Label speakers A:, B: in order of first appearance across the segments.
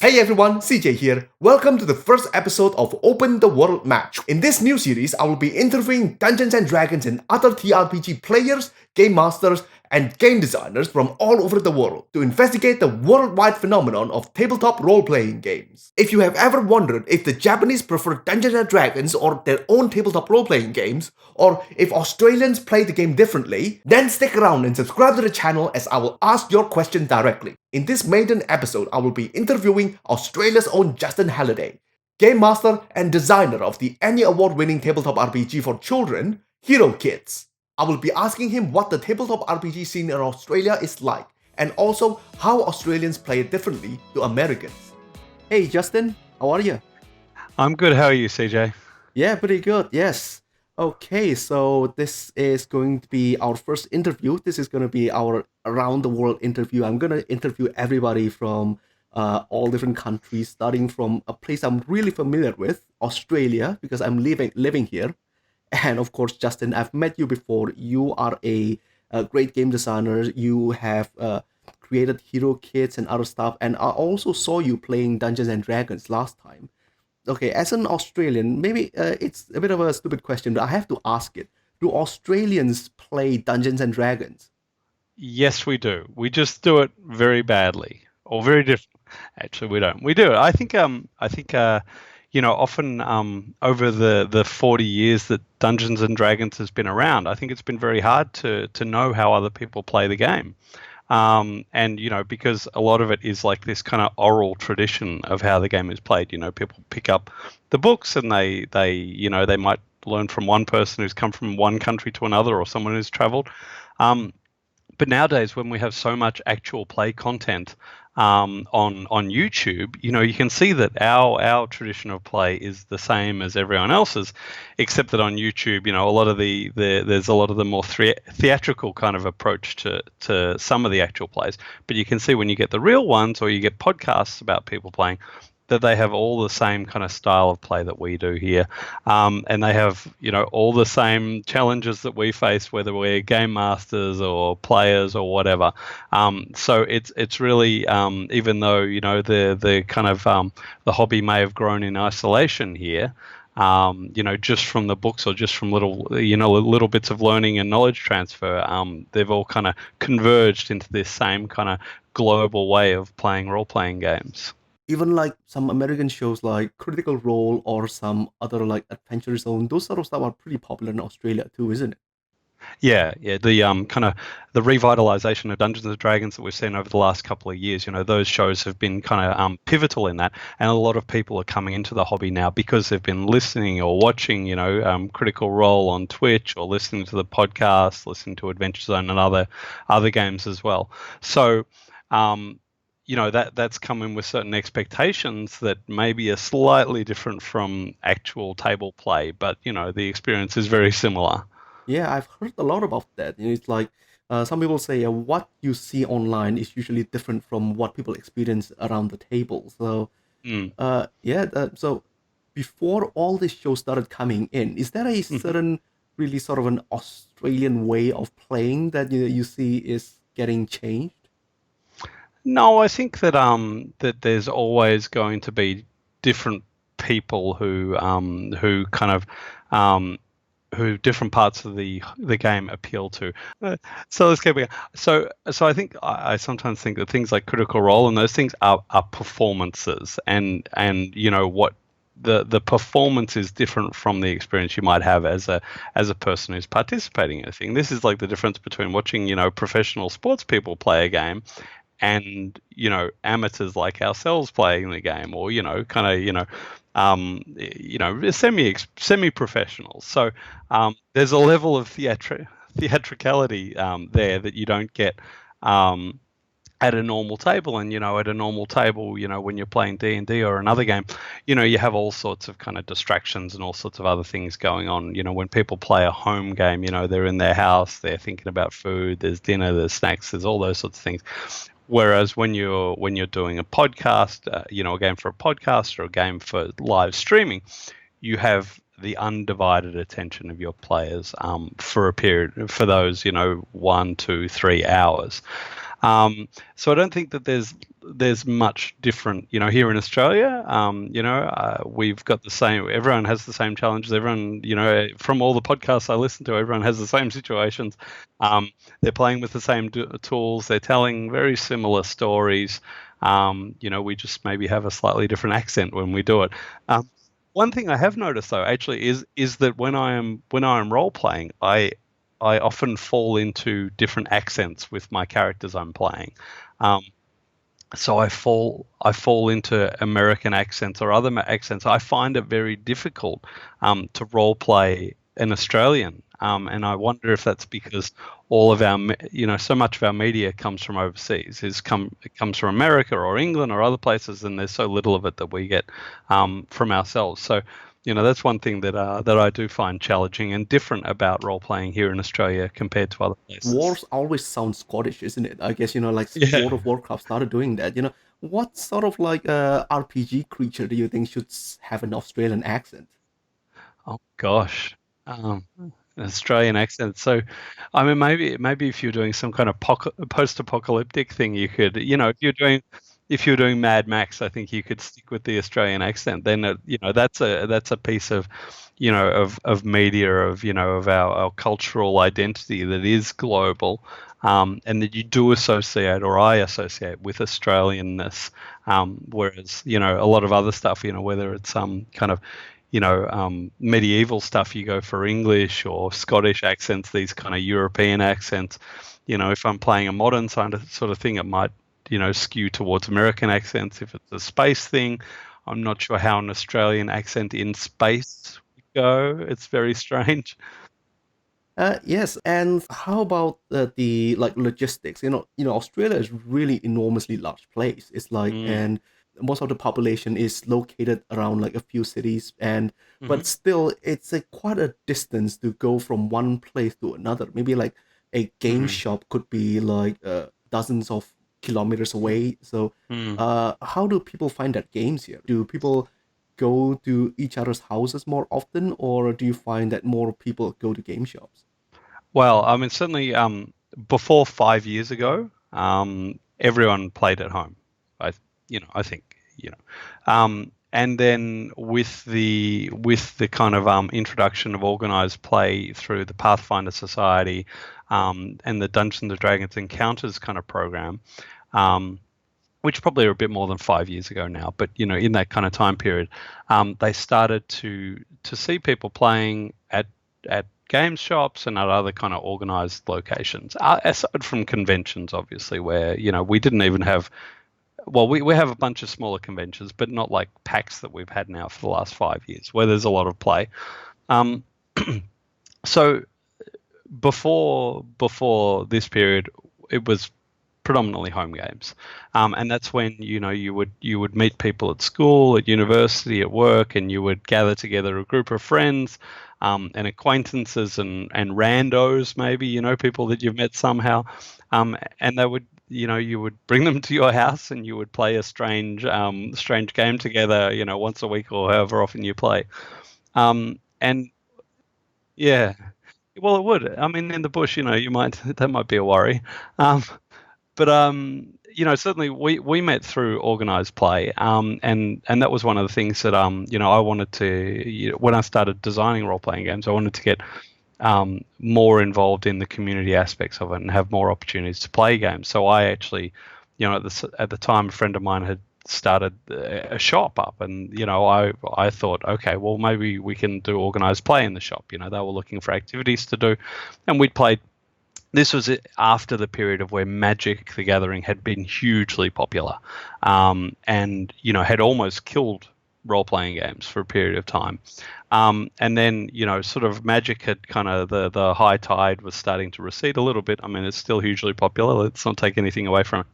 A: Hey everyone, CJ here. Welcome to the first episode of Open the World Match. In this new series, I will be interviewing Dungeons and Dragons and other TRPG players, game masters, and game designers from all over the world to investigate the worldwide phenomenon of tabletop role-playing games. If you have ever wondered if the Japanese prefer Dungeons and Dragons or their own tabletop role-playing games, or if Australians play the game differently, then stick around and subscribe to the channel as I will ask your question directly. In this maiden episode, I will be interviewing Australia's own Justin Halliday, game master and designer of the Ennies Award winning tabletop RPG for children, Hero Kids. I will be asking him what the tabletop RPG scene in Australia is like, and also how Australians play it differently to Americans. Hey Justin, how are you?
B: I'm good. How are you, CJ?
A: Yeah, pretty good, yes. Okay, so this is going to be our first interview. This is going to be our around the world interview. I'm going to interview everybody from all different countries, starting from a place I'm really familiar with, Australia, because I'm living here. And of course, Justin, I've met you before. You are a great game designer. You have created Hero Kits and other stuff. And I also saw you playing Dungeons and Dragons last time. Okay, as an Australian, maybe it's a bit of a stupid question, but I have to ask it. Do Australians play Dungeons and Dragons?
B: Yes, we do. We just do it very badly, or very different. Actually, we don't. We do it. Often over the 40 years that Dungeons and Dragons has been around, I think it's been very hard to know how other people play the game. Because a lot of it is like this kind of oral tradition of how the game is played. People pick up the books and they might learn from one person who's come from one country to another, or someone who's traveled. But nowadays, when we have so much actual play content on YouTube, you can see that our tradition of play is the same as everyone else's, except that on YouTube, a lot of there's a lot of the more theatrical kind of approach to some of the actual plays. But you can see when you get the real ones, or you get podcasts about people playing, that they have all the same kind of style of play that we do here, and they have all the same challenges that we face, whether we're game masters or players or whatever. So it's really even though the kind of the hobby may have grown in isolation here, just from the books or just from little bits of learning and knowledge transfer, they've all kind of converged into this same kind of global way of playing role-playing games.
A: Even like some American shows like Critical Role or some other like Adventure Zone, those sort of stuff are pretty popular in Australia too, isn't it?
B: Yeah. The kind of the revitalization of Dungeons and Dragons that we've seen over the last couple of years, those shows have been kind of pivotal in that, and a lot of people are coming into the hobby now because they've been listening or watching, Critical Role on Twitch, or listening to the podcast, listening to Adventure Zone and other games as well. So. That's coming with certain expectations that maybe are slightly different from actual table play, but the experience is very similar.
A: Yeah, I've heard a lot about that. It's like some people say what you see online is usually different from what people experience around the table. So, so before all these shows started coming in, is there a certain really sort of an Australian way of playing that you see is getting changed?
B: No, I think that that there's always going to be different people who kind of who different parts of the game appeal to. So let's keep going. So I think I sometimes think that things like Critical Role and those things are performances, and what the performance is different from the experience you might have as a person who's participating in a thing. This is like the difference between watching professional sports people play a game and amateurs like ourselves playing the game, or semi-professionals. So there's a level of theatricality there that you don't get at a normal table. And at a normal table, when you're playing D&D or another game, you have all sorts of kind of distractions and all sorts of other things going on. When people play a home game, they're in their house, they're thinking about food, there's dinner, there's snacks, there's all those sorts of things. Whereas when you're doing a podcast, a game for a podcast or a game for live streaming, you have the undivided attention of your players for a period, for those 1, 2, 3 hours. So I don't think that there's much different, here in Australia. We've got the same. Everyone has the same challenges. Everyone, from all the podcasts I listen to, everyone has the same situations. They're playing with the same tools. They're telling very similar stories. We just maybe have a slightly different accent when we do it. One thing I have noticed though, actually, is that when I am role playing, I often fall into different accents with my characters I'm playing. So I fall into American accents or other accents. I find it very difficult to role play an Australian, and I wonder if that's because all of our, so much of our media comes from overseas. It comes from America or England or other places, and there's so little of it that we get from ourselves. So that's one thing that I do find challenging and different about role playing here in Australia compared to other places.
A: Wars always sound Scottish, isn't it? I guess, like
B: Yeah.
A: World of Warcraft started doing that. What sort of like RPG creature do you think should have an Australian accent?
B: Oh gosh. Um, an Australian accent. So, I mean, maybe if you're doing some kind of post-apocalyptic thing, you could, if you're doing Mad Max, I think you could stick with the Australian accent. Then, that's a piece of, of media, of our cultural identity that is global, and that you do associate, or I associate with Australianness. Whereas, a lot of other stuff, whether it's kind of medieval stuff, you go for English or Scottish accents, these kind of European accents. If I'm playing a modern sort of thing, it might, skew towards American accents. If it's a space thing, I'm not sure how an Australian accent in space would go. It's very strange.
A: Yes, and how about the like logistics? Australia is really enormously large place. It's like,
B: Mm.
A: and most of the population is located around like a few cities, and but
B: Hmm.
A: still, it's a quite a distance to go from one place to another. Maybe like a game
B: Hmm.
A: shop could be like dozens of kilometers away. So,
B: Mm.
A: how do people find that games here? Do people go to each other's houses more often, or do you find that more people go to game shops?
B: Well, I mean, certainly before 5 years ago, everyone played at home. I think, and then with the kind of introduction of organized play through the Pathfinder Society, and the Dungeons and Dragons Encounters kind of program, um, which probably are a bit more than 5 years ago now, but in that kind of time period, they started to see people playing at game shops and at other kind of organized locations, aside from conventions, obviously, where we didn't even have. Well, we have a bunch of smaller conventions, but not like PAX that we've had now for the last 5 years, where there's a lot of play. Um, so before this period, it was predominantly home games, and that's when you would meet people at school, at university, at work, and you would gather together a group of friends, and acquaintances and randos, maybe people that you've met somehow, and they would you would bring them to your house and you would play a strange game together, once a week or however often you play, and yeah. Well, it would. I mean, in the bush, you might that might be a worry. Um, but certainly we met through organized play, and that was one of the things that I wanted to, when I started designing role playing games, I wanted to get more involved in the community aspects of it and have more opportunities to play games. So I actually, at the time, a friend of mine had started a shop up, and I thought, okay, well, maybe we can do organized play in the shop. They were looking for activities to do, and we'd played. This was after the period of where Magic: The Gathering had been hugely popular, and had almost killed role-playing games for a period of time. And then sort of Magic had kind of the high tide was starting to recede a little bit. I mean, it's still hugely popular. Let's not take anything away from it.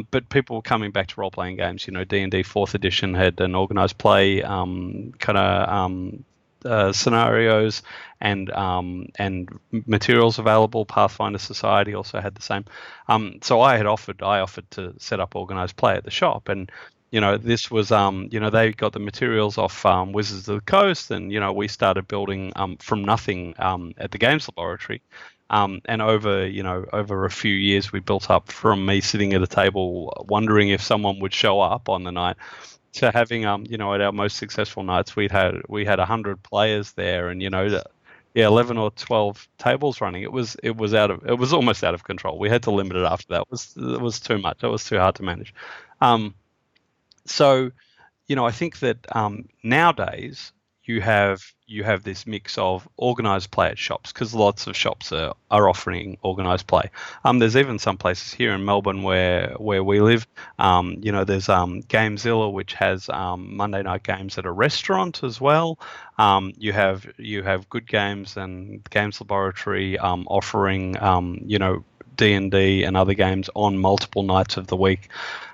B: But people were coming back to role-playing games. D&D Fourth Edition had an organized play kind of scenarios and materials available. Pathfinder Society also had the same. So I offered to set up organized play at the shop, and this was they got the materials off Wizards of the Coast, and we started building from nothing at the Games Laboratory. And over a few years, we built up from me sitting at a table wondering if someone would show up on the night to having at our most successful nights we had 100 players there, and 11 or 12 tables running. It was almost out of control. We had to limit it after that. It was too much. It was too hard to manage. So I think that nowadays you have this mix of organized play at shops, because lots of shops are offering organized play. There's even some places here in Melbourne where we live. There's Gamezilla, which has Monday night games at a restaurant as well. You have Good Games and Games Laboratory offering D&D and other games on multiple nights of the week.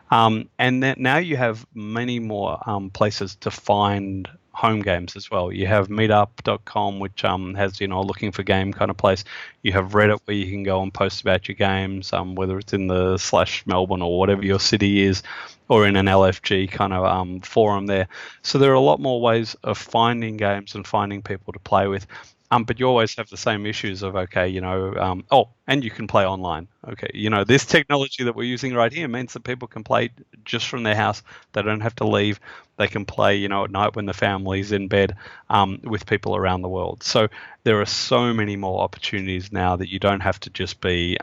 B: And then now you have many more places to find home games as well. You have meetup.com, which has, looking for game kind of place. You have Reddit, where you can go and post about your games, whether it's in the /Melbourne or whatever your city is, or in an LFG kind of forum there. So there are a lot more ways of finding games and finding people to play with. But you always have the same issues of, and you can play online. Okay, this technology that we're using right here means that people can play just from their house. They don't have to leave. They can play, at night when the family's in bed, with people around the world. So there are so many more opportunities now that you don't have to just be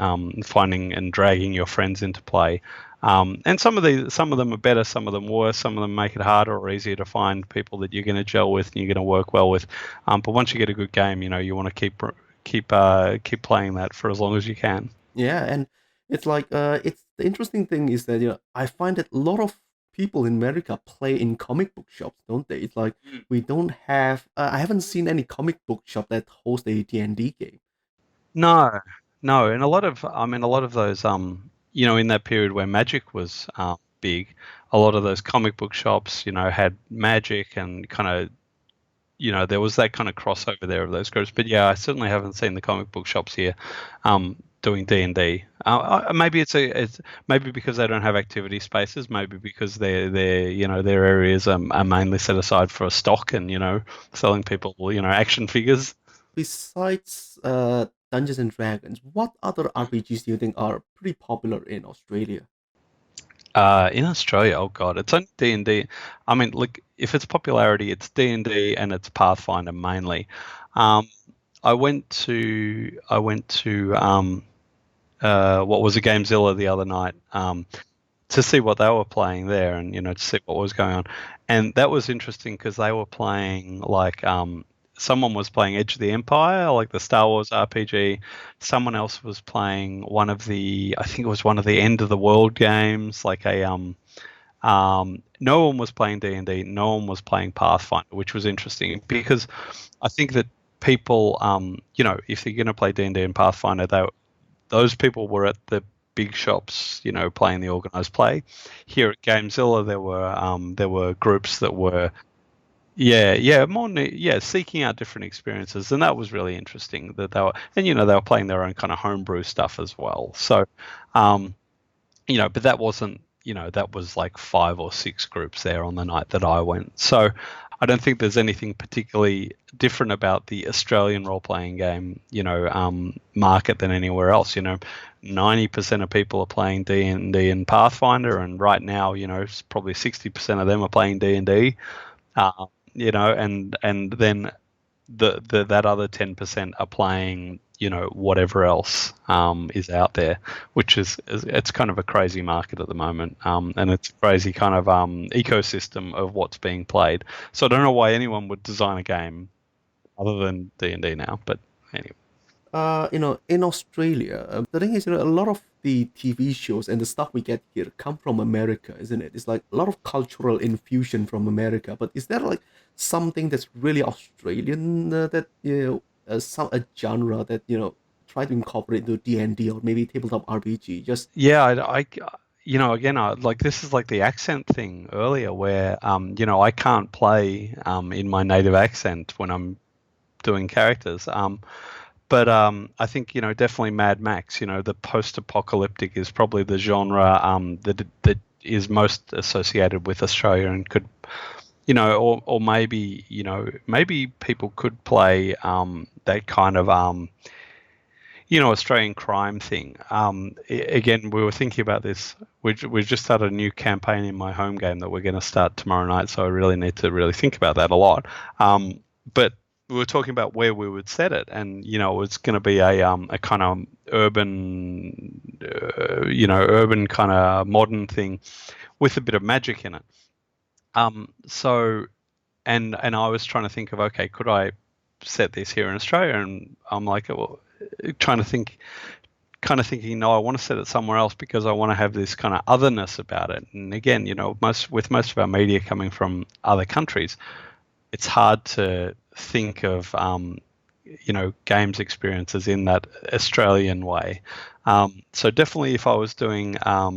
B: finding and dragging your friends into play. And some of them are better, some of them worse, some of them make it harder or easier to find people that you're going to gel with and you're going to work well with. But once you get a good game, you want to keep playing that for as long as you can.
A: Yeah, and it's like it's the interesting thing is that I find that a lot of people in America play in comic book shops, don't they? It's like we don't have. I haven't seen any comic book shop that hosts a D&D game.
B: No, no, and a lot of those, in that period where Magic was big, a lot of those comic book shops, had Magic and kind of, there was that kind of crossover there of those groups. But yeah, I certainly haven't seen the comic book shops here doing D&D. Maybe it's maybe because they don't have activity spaces. Maybe because their areas are mainly set aside for stock and selling people action figures.
A: Besides Dungeons and Dragons, what other RPGs do you think are pretty popular in Australia?
B: In Australia, oh god, it's only D&D. I mean, look, if it's popularity, it's D&D and it's Pathfinder mainly. I went to what was a Gamezilla the other night to see what they were playing there, and to see what was going on, and that was interesting because they were playing like someone was playing Edge of the Empire, like the Star Wars RPG. Someone else was playing I think it was one of the End of the World games, like a no one was playing D&D, no one was playing Pathfinder, which was interesting because I think that people, if they're going to play D&D and Pathfinder, those people were at the big shops, playing the organized play. Here at Gamezilla, there were groups that were seeking out different experiences, and that was really interesting. That they were playing their own kind of homebrew stuff as well. So, but that wasn't, that was like 5 or 6 groups there on the night that I went. So, I don't think there's anything particularly different about the Australian role-playing game, market than anywhere else. 90% of people are playing D&D and Pathfinder, and right now, probably 60% of them are playing D&D. And then that other 10% are playing, whatever else is out there, which it's kind of a crazy market at the moment, and it's a crazy kind of ecosystem of what's being played. So I don't know why anyone would design a game other than D&D now, but anyway.
A: In Australia, the thing is, a lot of the TV shows and the stuff we get here come from America, isn't it? It's like a lot of cultural infusion from America. But is there like something that's really Australian that a genre that try to incorporate into D&D or maybe tabletop RPG? Just
B: Yeah, again, like this is like the accent thing earlier, where I can't play in my native accent when I'm doing characters. But I think definitely Mad Max. The post-apocalyptic is probably the genre that is most associated with Australia, and could, or maybe maybe people could play that kind of Australian crime thing. Again, we were thinking about this. We've just started a new campaign in my home game that we're going to start tomorrow night, so I really need to really think about that a lot. But we were talking about where we would set it, and it was going to be a kind of urban, urban kind of modern thing with a bit of magic in it. So, and I was trying to think of, okay, could I set this here in Australia? And I'm like, well, thinking, no, I want to set it somewhere else because I want to have this kind of otherness about it. And again, most of our media coming from other countries, it's hard to think of, games experiences in that Australian way. So definitely, if I was doing, a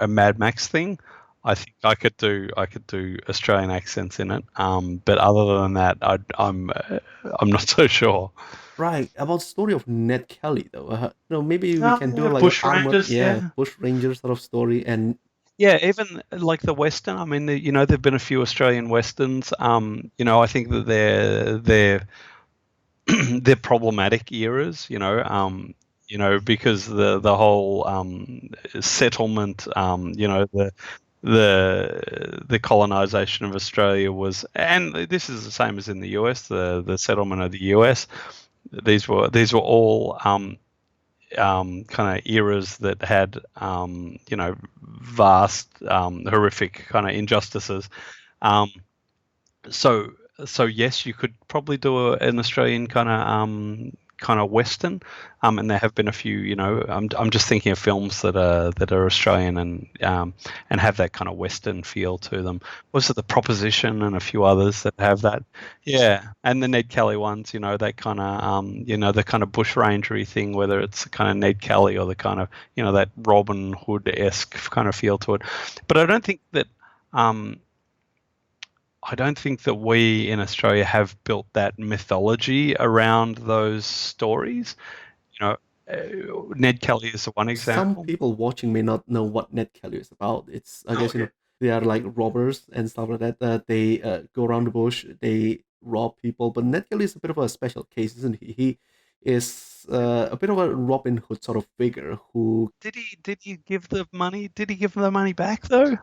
B: Mad Max thing, I think I could do Australian accents in it. But other than that, I'm not so sure.
A: Right, about the story of Ned Kelly though. Maybe we can do like an
B: Bush
A: armored,
B: Rangers, yeah.
A: Bush Ranger sort of story, and
B: Yeah, even like the Western. I mean, there've been a few Australian Westerns. I think that they're problematic eras. Because the whole settlement, the colonization of Australia was, and this is the same as in the US, the settlement of the US. These were all kind of eras that had vast horrific kind of injustices. So yes, you could probably do an Australian kind of Western, and there have been a few. I'm just thinking of films that are Australian and have that kind of Western feel to them. Was it The Proposition and a few others that have that? Yeah, and the Ned Kelly ones. That kind of the kind of bushrangery thing, whether it's the kind of Ned Kelly or the kind of that Robin Hood-esque kind of feel to it. But I don't think that. I don't think that we in Australia have built that mythology around those stories. Ned Kelly is the one example.
A: some people watching may not know what Ned Kelly is about. It's I guess they are like robbers and stuff like that. They go around the bush, they rob people. But Ned Kelly is a bit of a special case, isn't he? He is a bit of a Robin Hood sort of figure who
B: Did he give the money? Did he give the money back though?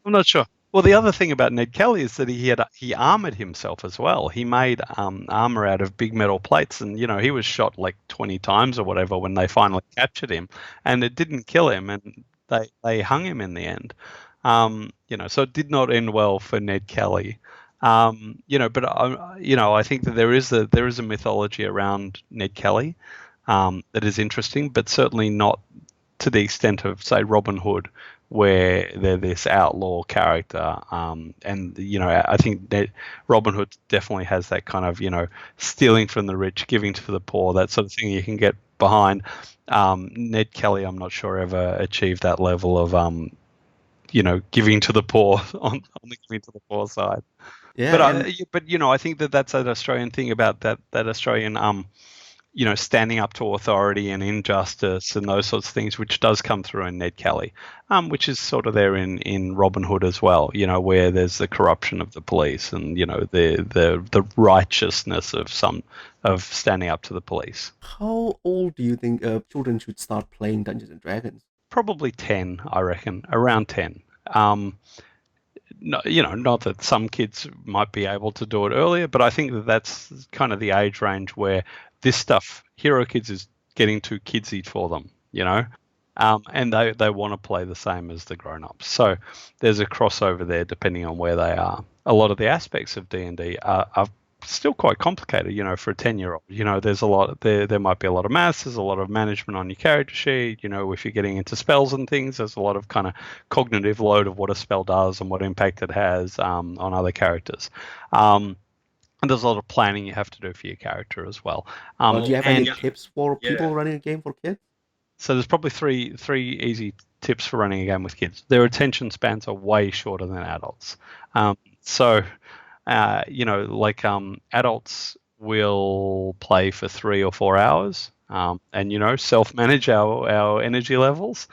B: I'm not sure. Well, the other thing about Ned Kelly is that he armored himself as well. He made armor out of big metal plates, and he was shot like 20 times or whatever when they finally captured him, and it didn't kill him, and they hung him in the end. So it did not end well for Ned Kelly. But I think that there is a mythology around Ned Kelly that is interesting, but certainly not to the extent of, say, Robin Hood, where they're this outlaw character. And I think that Robin Hood definitely has that kind of stealing from the rich, giving to the poor, that sort of thing you can get behind. Ned Kelly, I'm not sure ever achieved that level of giving to the poor on the giving to the poor side.
A: yeah.
B: But I think that's an Australian thing about that Australian standing up to authority and injustice and those sorts of things, which does come through in Ned Kelly, which is sort of there in Robin Hood as well, where there's the corruption of the police and, the righteousness of standing up to the police.
A: How old do you think children should start playing Dungeons and Dragons?
B: Probably 10, I reckon, around 10. Not that some kids might be able to do it earlier, but I think that's kind of the age range where this stuff, Hero Kids, is getting too kidsy for them, and they want to play the same as the grown-ups. So there's a crossover there depending on where they are. A lot of the aspects of D&D are still quite complicated, for a 10-year-old. There's a lot, there might be a lot of maths, there's a lot of management on your character sheet. If you're getting into spells and things, there's a lot of kind of cognitive load of what a spell does and what impact it has on other characters. And there's a lot of planning you have to do for your character as well.
A: Do you have any tips for people running a game for kids?
B: So there's probably three easy tips for running a game with kids. Their attention spans are way shorter than adults. Adults will play for 3 or 4 hours and, self-manage our energy levels.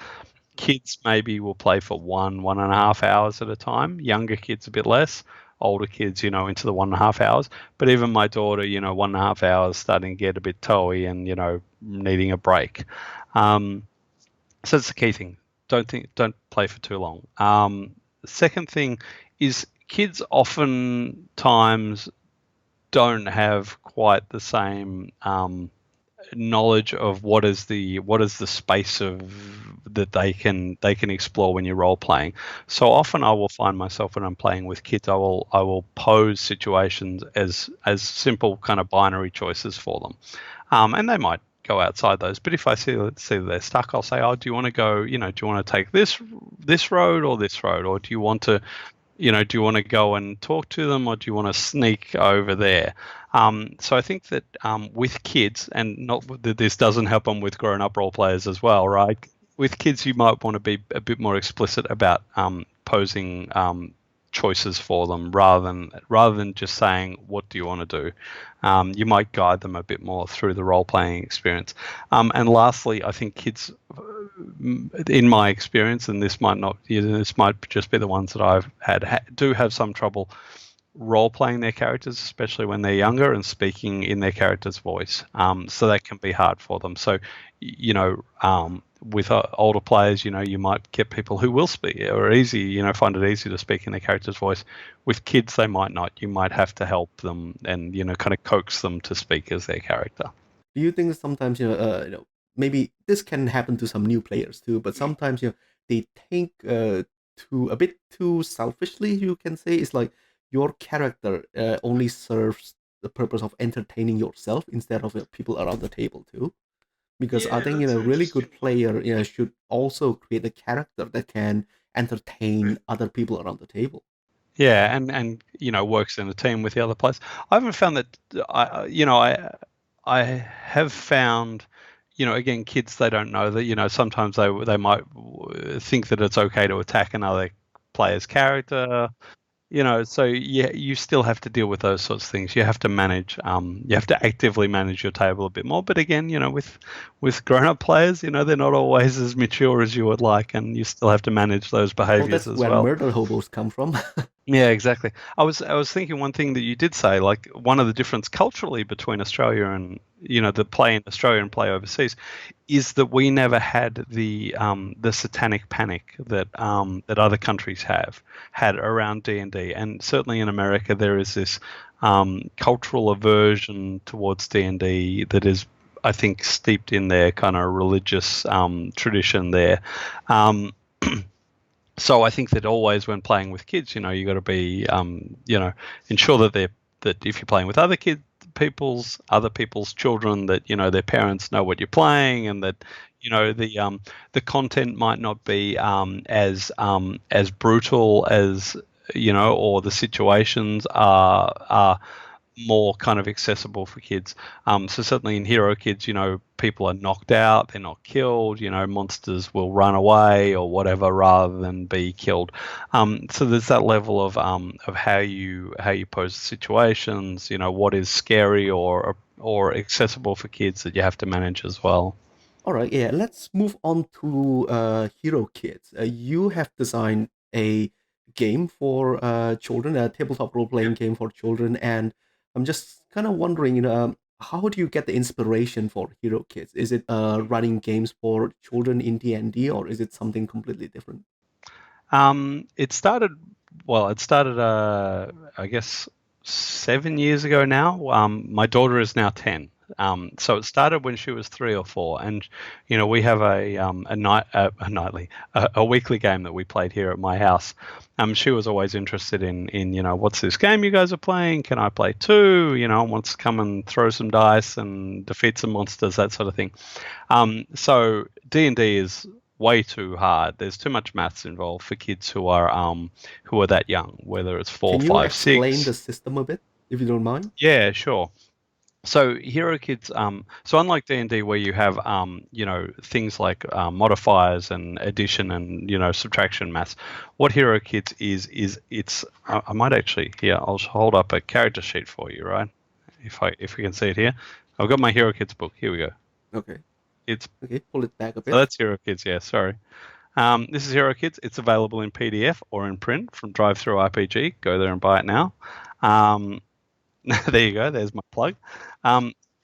B: Kids maybe will play for 1.5 hours at a time. Younger kids a bit less. older kids, into the 1.5 hours. But even my daughter, 1.5 hours starting to get a bit toey and, needing a break. So that's the key thing. Don't play for too long. Second thing is kids oftentimes don't have quite the same knowledge of what is the space of that they can explore when you're role playing. So often I will find myself when I'm playing with kids, I will pose situations as simple kind of binary choices for them, and they might go outside those. But if I see that they're stuck, I'll say, "Oh, do you want to go? Do you want to take this road or this road, or do you want to?" do you want to go and talk to them, or do you want to sneak over there? So I think that with kids, and not that this doesn't happen with grown-up role players as well, right? With kids, you might want to be a bit more explicit about posing choices for them rather than just saying, what do you want to do? You might guide them a bit more through the role-playing experience. And lastly, I think kids, in my experience, and this might just be the ones that I've do have some trouble role-playing their characters, especially when they're younger, and speaking in their character's voice. So that can be hard for them. So, with older players, you might get people who will speak, or find it easy to speak in their character's voice. With kids, they might not. You might have to help them and, kind of coax them to speak as their character.
A: Do you think sometimes maybe this can happen to some new players too, but sometimes they think a bit too selfishly, you can say. It's like your character only serves the purpose of entertaining yourself instead of people around the table too. Because I think a really good player should also create a character that can entertain other people around the table.
B: Yeah, and works in a team with the other players. I haven't found that. I have found, again, kids, they don't know that. Sometimes they might think that it's okay to attack another player's character. So yeah, you still have to deal with those sorts of things. You have to manage. You have to actively manage your table a bit more. But again, with grown-up players, they're not always as mature as you would like, and you still have to manage those behaviors as well.
A: That's where murder hobos come from.
B: Yeah, exactly. I was thinking one thing that you did say, like one of the difference culturally between Australia and the play in Australia and play overseas, is that we never had the satanic panic that other countries had around D&D, and certainly in America there is this cultural aversion towards D&D that is, I think, steeped in their kind of religious tradition there. So I think that always when playing with kids, you got to be, ensure that if you're playing with other people's children, that their parents know what you're playing, and that the content might not be as brutal as or the situations are more kind of accessible for kids. So certainly in Hero Kids, people are knocked out, they're not killed, monsters will run away or whatever rather than be killed. So there's that level of how you pose situations, what is scary or accessible for kids that you have to manage as well.
A: All right, yeah, let's move on to Hero Kids. You have designed a game for children, a tabletop role-playing game for children, and I'm just kind of wondering, how do you get the inspiration for Hero Kids? Is it running games for children in D&D, or is it something completely different?
B: It started, I guess 7 years ago now. My daughter is now 10. So it started when she was 3 or 4, and we have a weekly game that we played here at my house. She was always interested in what's this game you guys are playing? Can I play too? Wants to come and throw some dice and defeat some monsters, that sort of thing. So D&D is way too hard. There's too much maths involved for kids who are that young, whether it's 4, 5, 6. Can you
A: explain the system a bit, if you don't mind?
B: Yeah, sure. So Hero Kids, so unlike D&D where you have, things like modifiers and addition and, subtraction maths, what Hero Kids is it's, I might actually, here, I'll hold up a character sheet for you, right? If we can see it here. I've got my Hero Kids book. Here we go.
A: Okay.
B: Okay,
A: pull it back a bit.
B: So that's Hero Kids, yeah, sorry. This is Hero Kids. It's available in PDF or in print from Drive-Thru RPG. Go there and buy it now. There you go. There's my plug.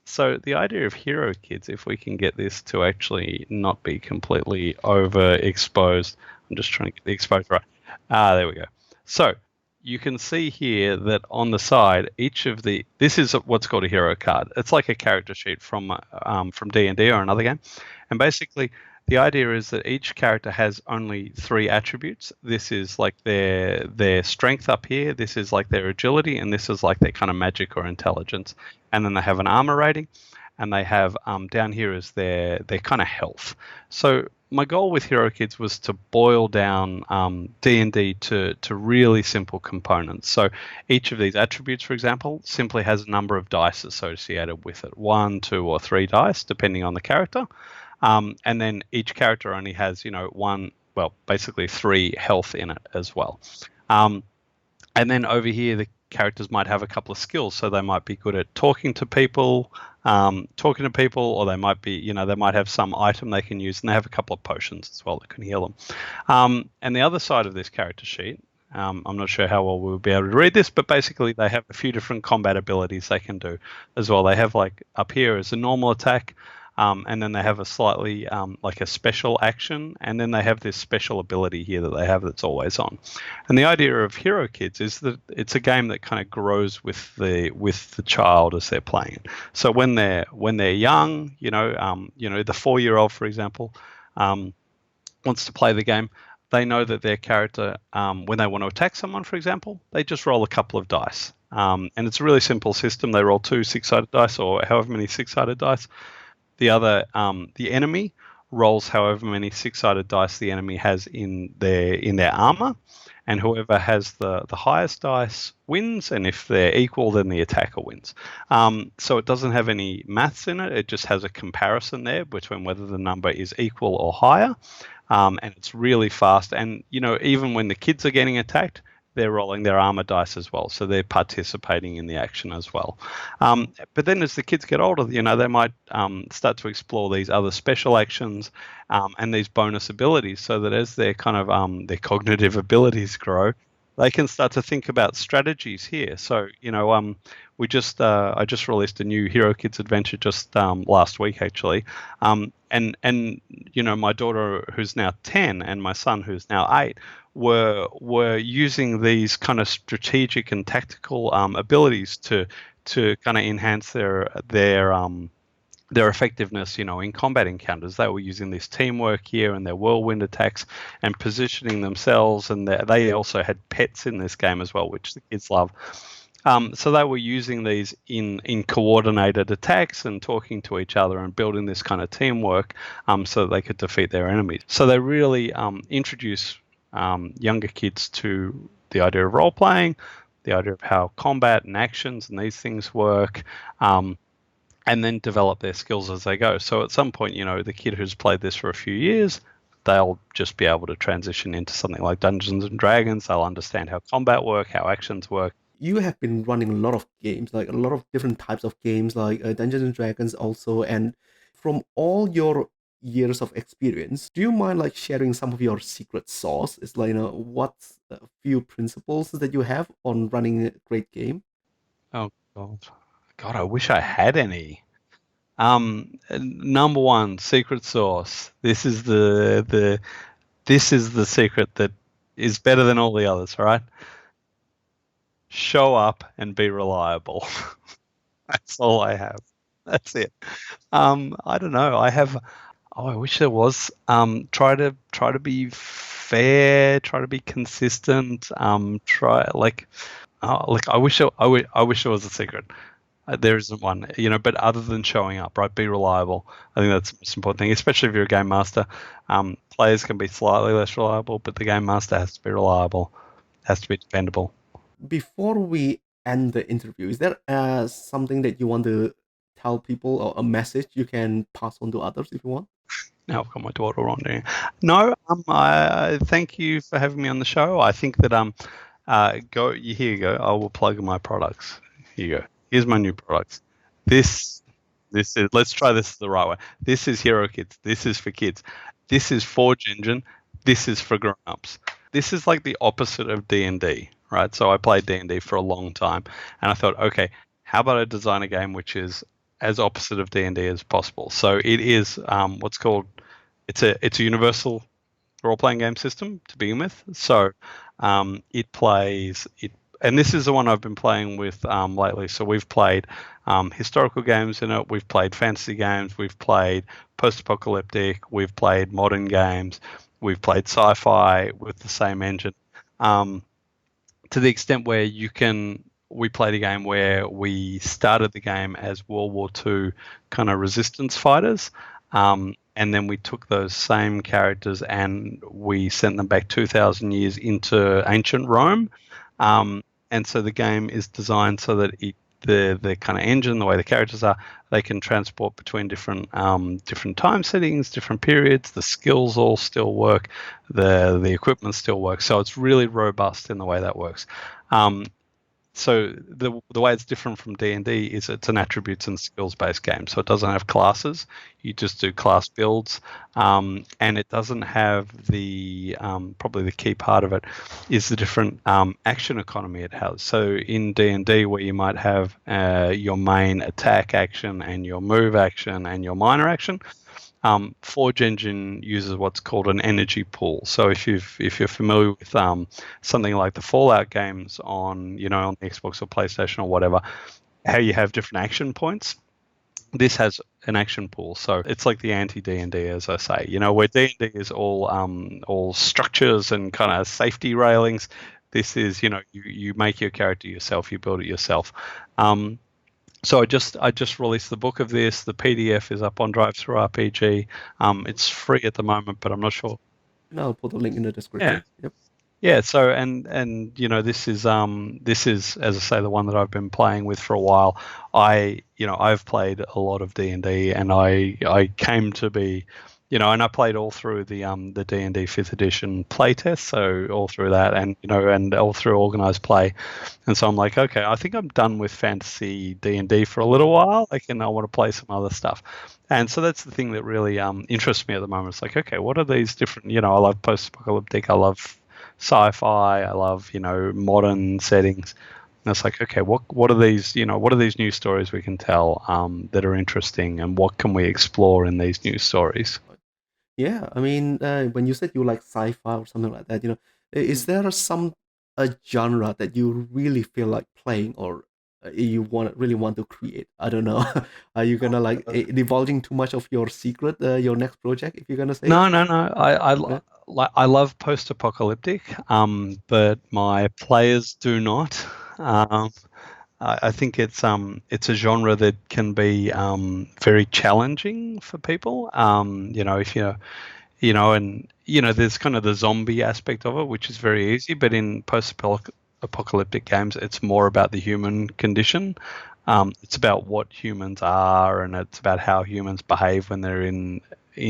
B: So the idea of Hero Kids, if we can get this to actually not be completely overexposed, I'm just trying to get the exposure right. There we go. So you can see here that on the side, this is what's called a hero card. It's like a character sheet from D&D or another game, and basically the idea is that each character has only 3 attributes. This is like their strength up here. This is like their agility, and this is like their kind of magic or intelligence. And then they have an armor rating, and they have down here is their kind of health. So my goal with Hero Kids was to boil down D&D to really simple components. So each of these attributes, for example, simply has a number of dice associated with it, 1, 2, or 3 dice, depending on the character. And then each character only has, basically 3 health in it as well. And then over here, the characters might have a couple of skills. So they might be good at talking to people, or they might be, they might have some item they can use, and they have a couple of potions as well that can heal them. And the other side of this character sheet, I'm not sure how well we'll be able to read this, but basically they have a few different combat abilities they can do as well. They have like up here is a normal attack. And then they have a slightly like a special action, and then they have this special ability here that they have that's always on. And the idea of Hero Kids is that it's a game that kind of grows with the child as they're playing it. So when they're young, the 4-year-old, for example, wants to play the game, they know that their character, when they want to attack someone, for example, they just roll a couple of dice. And it's a really simple system. They roll 2 6-sided dice, or however many 6-sided dice. The enemy rolls however many 6-sided dice the enemy has in their armor, and whoever has the highest dice wins, and if they're equal, then the attacker wins. So it doesn't have any maths in it. It just has a comparison there between whether the number is equal or higher, and it's really fast. And, even when the kids are getting attacked, they're rolling their armor dice as well, so they're participating in the action as well. But then as the kids get older, they might start to explore these other special actions and these bonus abilities, so that as their kind of their cognitive abilities grow, they can start to think about strategies here. So, I just released a new Hero Kids adventure just last week, actually. And my daughter, who's now 10, and my son, who's now 8, were using these kind of strategic and tactical abilities to kind of enhance their effectiveness, in combat encounters. They were using this teamwork here and their whirlwind attacks and positioning themselves, and they also had pets in this game as well, which the kids love. So they were using these in coordinated attacks and talking to each other and building this kind of teamwork so that they could defeat their enemies. So they really introduce younger kids to the idea of role-playing, the idea of how combat and actions and these things work, and then develop their skills as they go. So at some point, the kid who's played this for a few years, they'll just be able to transition into something like Dungeons and Dragons. They'll understand how combat work, how actions work.
A: You have been running a lot of games, like a lot of different types of games, like Dungeons and Dragons also. And from all your years of experience, do you mind like sharing some of your secret sauce? It's like, what's a few principles that you have on running a great game?
B: Oh God, I wish I had any. Number 1, secret sauce. This is the secret that is better than all the others, right? Show up and be reliable. That's all I have. That's it. I don't know. I wish there was. Try to be fair. Try to be consistent. I wish there was a secret. There isn't one, but other than showing up, right? Be reliable. I think that's the most important thing, especially if you're a game master. Players can be slightly less reliable, but the game master has to be reliable, has to be dependable.
A: Before we end the interview, is there something that you want to tell people, or a message you can pass on to others if you want?
B: Now I've got my daughter on there. No, I thank you for having me on the show. I think that here you go. I will plug my products. Here you go. Here's my new products. This is, let's try this the right way. This is Hero Kids. This is for kids. This is Forge Engine. this is for grown-ups. This is like the opposite of D&D, right? So I played D&D for a long time, and I thought, okay, how about I design a game which is as opposite of D&D as possible? So it is what's called it's a universal role-playing game system to begin with. So it plays it, and this is the one I've been playing with lately. So we've played historical games in it. We've played fantasy games. We've played post-apocalyptic. We've played modern games. We've played sci-fi with the same engine. To the extent where we played a game where we started the game as World War II kind of resistance fighters. And then we took those same characters and we sent them back 2,000 years into ancient Rome. And so the game is designed so that the kind of engine, the way the characters are, they can transport between different time settings, different periods. The skills all still work. The equipment still works. So it's really robust in the way that works. So the way it's different from D&D is it's an attributes and skills based game. So it doesn't have classes. You just do class builds, and it doesn't have the probably the key part of it is the different action economy it has. So in D&D, where you might have your main attack action and your move action and your minor action, Forge Engine uses what's called an energy pool. So if you're familiar with something like the Fallout games on the Xbox or PlayStation or whatever, how you have different action points, this has an action pool. So it's like the anti D&D, as I say. Where D&D is all structures and kind of safety railings. This is you make your character yourself, you build it yourself. So I just released the book of this. The PDF is up on Drive-Thru-RPG. It's free at the moment, but I'm not sure.
C: And I'll put the link in the description.
B: Yeah.
C: Yep.
B: Yeah. So and this is as I say, the one that I've been playing with for a while. I've played a lot of D&D, and I came to be. And I played all through the D&D 5th edition playtest, so all through that, and and all through organized play, and so I'm like, okay, I think I'm done with fantasy D&D for a little while. I want to play some other stuff, and so that's the thing that really interests me at the moment. It's like, okay, what are these different? I love post-apocalyptic, I love sci-fi, I love modern settings. And it's like, okay, what are these? What are these new stories we can tell that are interesting, and what can we explore in these new stories?
C: Yeah, I mean, when you said you like sci-fi or something like that, is there a genre that you really feel like playing, or you really want to create? I don't know. Are you gonna divulging too much of your secret, your next project, if you're gonna say?
B: No. I love post-apocalyptic, but my players do not. I think it's a genre that can be very challenging for people. If there's kind of the zombie aspect of it, which is very easy, but in post-apocalyptic games, it's more about the human condition. It's about what humans are, and it's about how humans behave when they're in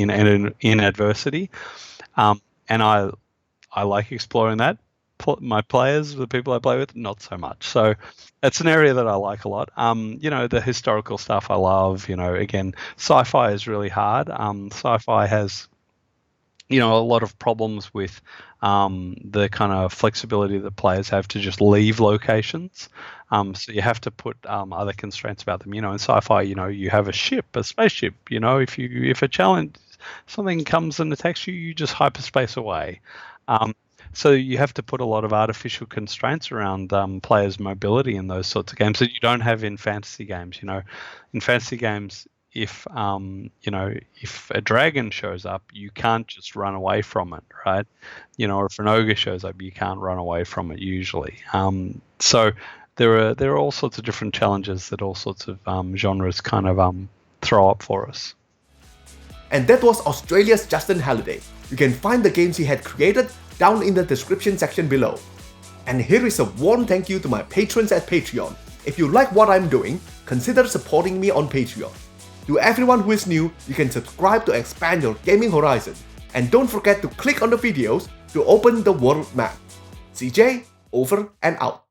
B: adversity. And I like exploring that. My players, the people I play with, not so much. So it's an area that I like a lot. The historical stuff I love. Again, sci-fi is really hard. Sci-fi has, a lot of problems with the kind of flexibility that players have to just leave locations. So you have to put other constraints about them. In sci-fi, you have a spaceship. If a challenge, something comes and attacks you, you just hyperspace away. So you have to put a lot of artificial constraints around players' mobility in those sorts of games that you don't have in fantasy games. In fantasy games, if a dragon shows up, you can't just run away from it, right? Or if an ogre shows up, you can't run away from it usually. So there are all sorts of different challenges that all sorts of genres kind of throw up for us.
A: And that was Australia's Justin Halliday. You can find the games he had created down in the description section below. And here is a warm thank you to my patrons at Patreon. If you like what I'm doing, consider supporting me on Patreon. To everyone who is new, you can subscribe to expand your gaming horizon. And don't forget to click on the videos to open the world map. CJ, over and out.